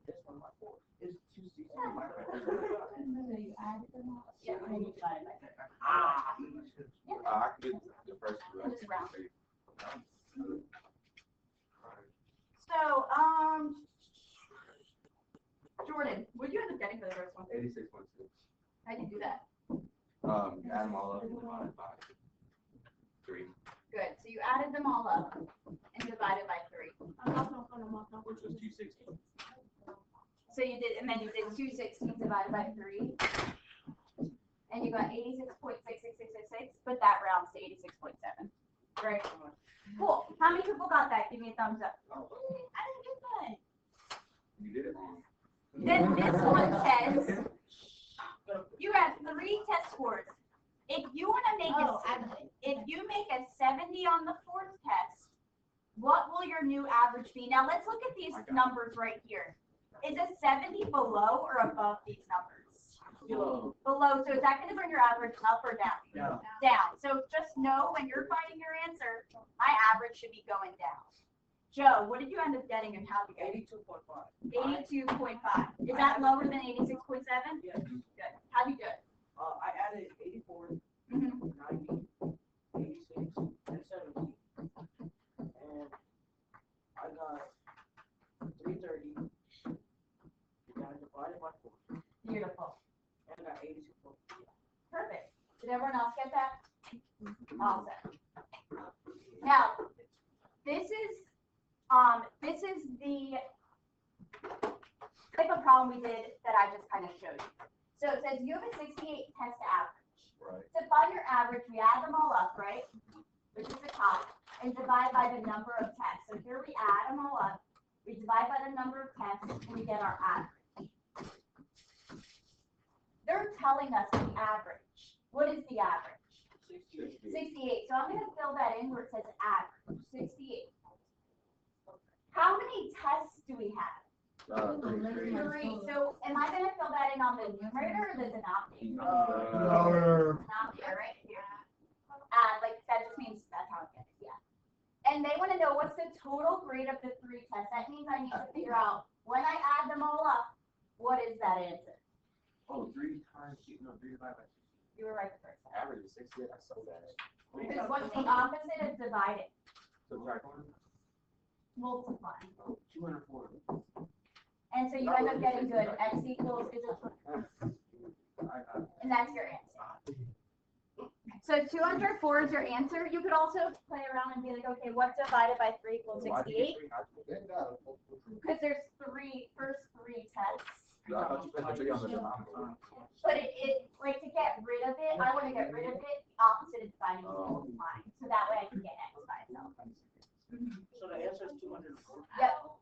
This one by 4 is 260. Yeah, and then you divide it by 3. I can do the first one. Just round. So, Jordan, what did you end up getting for the first one? 86.6. How'd you do that? Add them all up and divide by 3. Good. So you added them all up and divided by 3. Which was 260. So you did, and then you did 216 divided by 3. And you got 86.66666, but that rounds to 86.7. Very cool. Cool. How many people got that? Give me a thumbs up. I didn't get that. You did it. This one says you have 3 test scores. If you want to make if you make a 70 on the 4th test, what will your new average be? Now let's look at these numbers right here. Is a 70 below or above these numbers? Below. Below. So is that going to bring your average up or down? Down. Down. So just know when you're finding your answer, my average should be going down. Joe, what did you end up getting and how did you get it? 82.5. 82.5. Is that lower than 86.7? Yes. Good. How do you do it? I added 84, Mm-hmm. 90, 86, and 70. And I got 330. And I divided by 4. Beautiful. And I got 82.4. Perfect. Did everyone else get that? Awesome. Now, this is the type of problem we did that I just kind of showed you. So it says you have a 68 test average. Right. To find your average, we add them all up, right? Which is the top, and divide by the number of tests. So here we add them all up, we divide by the number of tests, and we get our average. They're telling us the average. What is the average? 68. So I'm going to fill that in where it says average, 68. How many tests do we have? 3. 3. So am I going to fill that in on the numerator or the denominator? Denominator, right here. Like that just means that's how I get it, yeah. And they want to know what's the total grade of the 3 tests. That means I need to figure out when I add them all up, what is that answer? Oh, 3 times, 3 divided by 60. You were right the first time. Average is 68. I saw that. Because what's the opposite of dividing? Subtract 1. Multiply. 204. And so you end up getting good. X equals is a 20. And that's your answer. So 204 is your answer. You could also play around and be like, okay, what divided by 3 equals 68? Because there's first three tests. I thought you put the 3 on the denominator. But it like to get rid of it, I want to get rid of it. The opposite is dividing is multiplying. So that way I can get X by itself. So the answer is 204. Yep.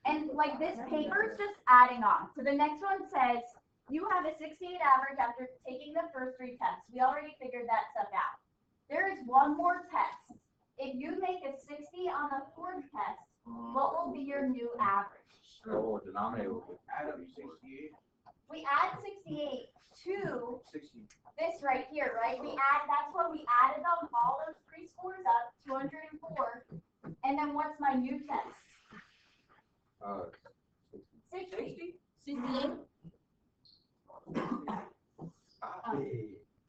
And like this paper is just adding on. So the next one says you have a 68 average after taking the first 3 tests. We already figured that stuff out. There is one more test. If you make a 60 on the 4th test, what will be your new average? Oh, denominator will be. Add up 68. We add 68 to 60. this right here, right? That's when we added them, all those 3 scores up, 204. And then what's my new test? 60. 68.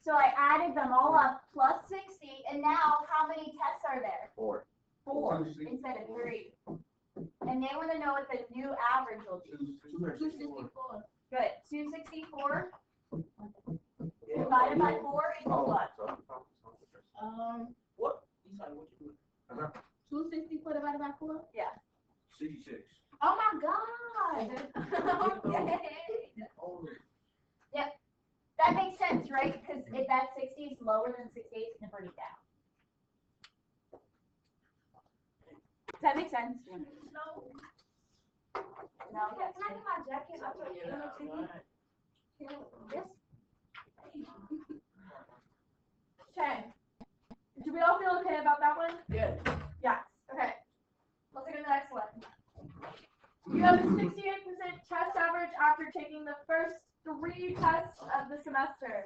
So I added them all up plus 60, and now how many tests are there? 4. 4 instead of 3. And they want to know what the new average will be. 264. Good. 264 divided by 4 equals what? What? Isai, what you doing? 264 divided by 4? Yeah. 66. Oh my God. Okay. Yep. That makes sense, right? Because if that 60 is lower than 68, it's going to bring it down. Does that make sense? No. No? Yes. Can I get my jacket? Yes. Okay. Do we all feel okay about that one? Yeah. Yes. Okay. Let's look at the next one. You have a 68% test average after taking the first 3 tests of the semester.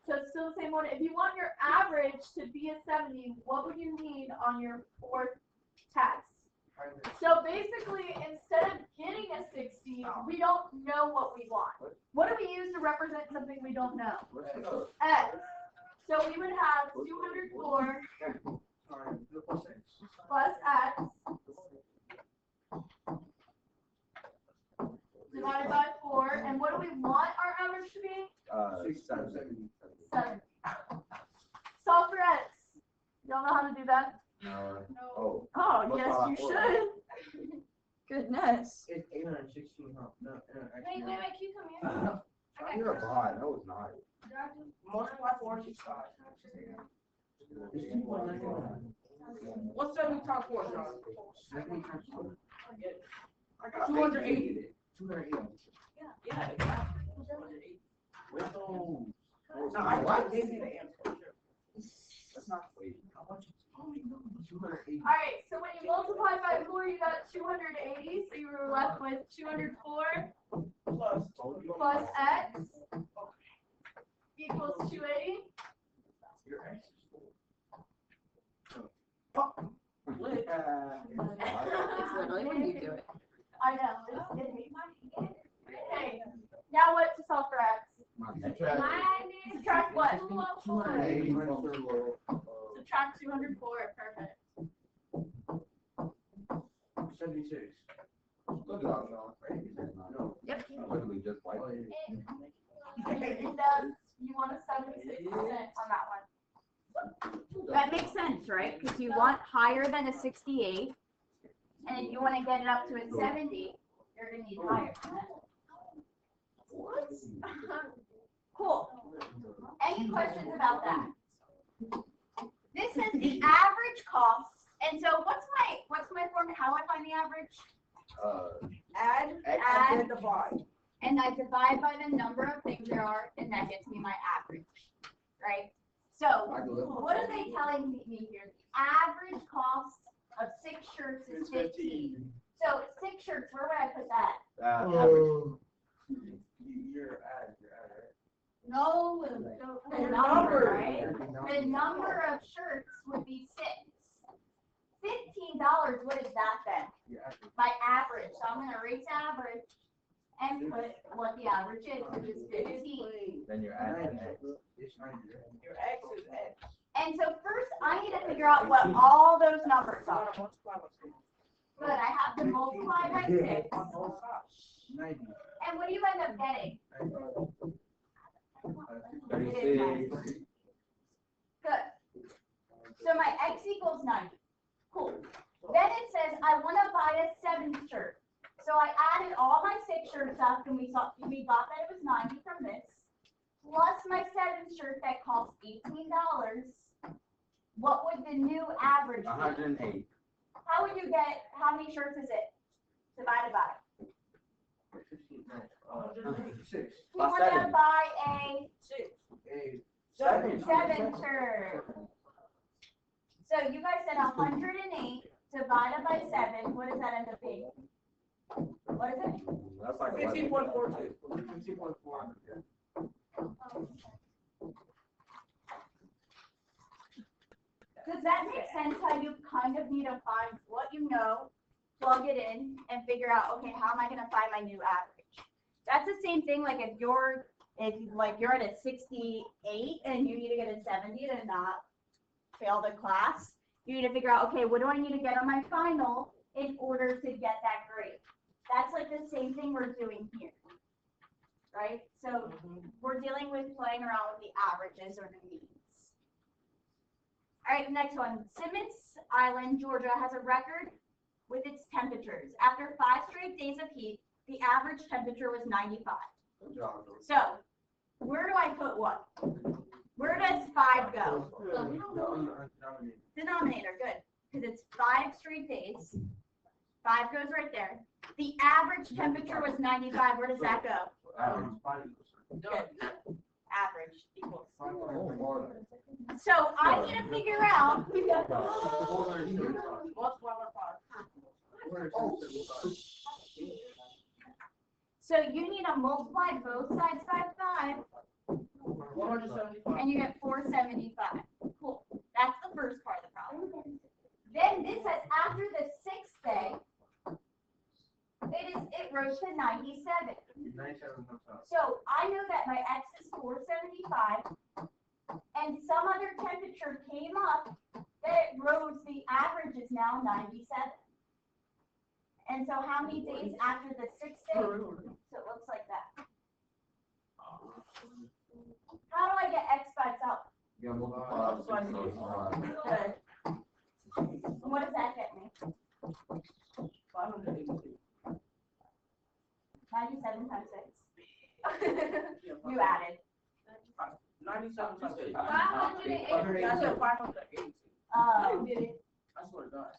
So it's still the same one. If you want your average to be a 70, what would you need on your 4th test? we don't know what we want. What do we use to represent something we don't know? Let's X. go. X. So we would have 204 Sorry, the plus X. plus X divided by 4. And what do we want our average to be? 7. 7. Solve for X. Y'all know how to do that? Oh. Oh, What's yes, our you four? should. Goodness. It's 816, huh? No, Wait, can you come here? You're a bot. That was not. Multiply 4 is 5. It's 2.91. What's 70 times 4, John? 70 times 4. I got 280. 280. Yeah, exactly. 280. Wait, no. No, I gave you the answer. That's not. Wait. How much? Oh, no, 280. All right, so when you multiply by 4, you got 280, so you were left with 204 plus X equals 280. Your X is It's literally when you do it. I know. Okay, now what to solve for X? Subtract what? 280 minus Subtract 204, perfect. 76. Good job, Sean. No. Yep. Literally just like It does, you want a 76% on that one. That makes sense, right? Because you want higher than a 68, and if you want to get it up to a 70, you're going to need higher. What? Cool. Any questions about that? This is the average cost, and so what's my formula? How do I find the average? Add, Add. and divide. And I divide by the number of things there are, and that gets me my average, right? So what are they telling me here? The average cost of 6 shirts is 15. So 6 shirts, where would I put that? average. Your add, right? No, the number, right? The number of shirts would be 6. $15, what is that then? Your average. My average, so I'm gonna erase average and put what the average is, which is 15. Then you're adding X. It's 90. Your X is X. And so first, I need to figure out what all those numbers are. Good, I have to multiply by 6. On both sides. 90. And what do you end up getting? 36. Good. So my X equals 90. Cool. Then it says I want to buy a 7th shirt. So I added all my 6 shirts up, and we got that it was 90 from this, plus my 7th shirt that cost $18. What would the new average be? 108. How would you get, how many shirts is it? Divided by. 6. We want to 7. buy a 7. 7 shirt. So you guys said 108 divided by 7. What does that end up being? What is it? That's like 15.42. 15.4. Does that make sense how you kind of need to find what you know, plug it in, and figure out, okay, how am I gonna find my new average? That's the same thing like if you're at a 68 and you need to get a 70 to not fail the class, you need to figure out, okay, what do I need to get on my final in order to get that grade? That's like the same thing we're doing here, right? So we're dealing with playing around with the averages or the means. All right, next one. Simmons Island, Georgia has a record with its temperatures. After 5 straight days of heat, the average temperature was 95. So where do I put what? Where does 5 go? Denominator, good. Because it's 5 straight days. 5 goes right there. The average temperature was 95. Where does that go? Good. Average equals. So I need to figure out. So you need to multiply both sides by 5, 175. and you get 475. Cool. That's the first part of the problem. Then this says after the 6th day, it rose to 97. 97 comes out. So I know that my X is 475, and some other temperature came up that it rose, the average is now 97. And so how many days after the 6 days? So it looks like that. How do I get X by itself? Yeah, multiply. Good. And what does that get me? 97 times 6. You added. 97 times 8. 580. I said 580. I swear to God.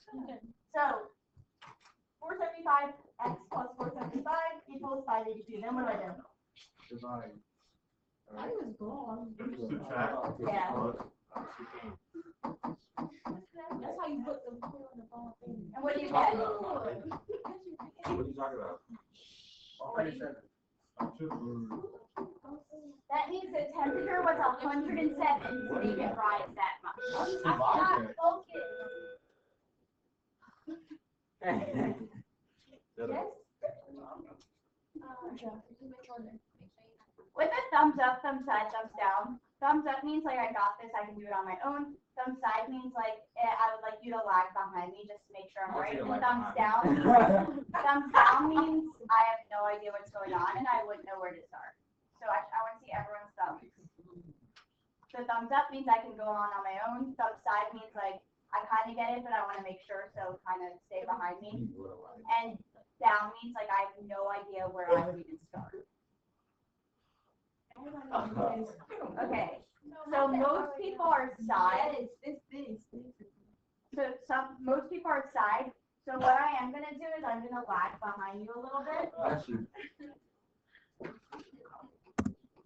So 475 X plus 475 equals 582. Then what do I do? Divide. I was gone. Subtract. Yeah. That's how you put the four on the ball thing. And what do you Talk get? about. What are you talking about? 107. That means the temperature was 107 to make it rise that much. I'm not focused. Yes? With a thumbs up, thumbs side, thumbs down. Thumbs up means like I got this, I can do it on my own. Thumbs side means like I would like you to lag behind me just to make sure I'm I'll right. take a And lag thumbs behind. down. Thumbs down means I have no idea what's going on and I wouldn't know where to start. So I want to see everyone's thumbs. So thumbs up means I can go on my own. Thumbs side means like I kind of get it, but I want to make sure, so kind of stay behind me. And down means like I have no idea where I would even start. Okay, so most people are side. Most people are side. So what I am gonna do is I'm gonna lag behind you a little bit. That's you.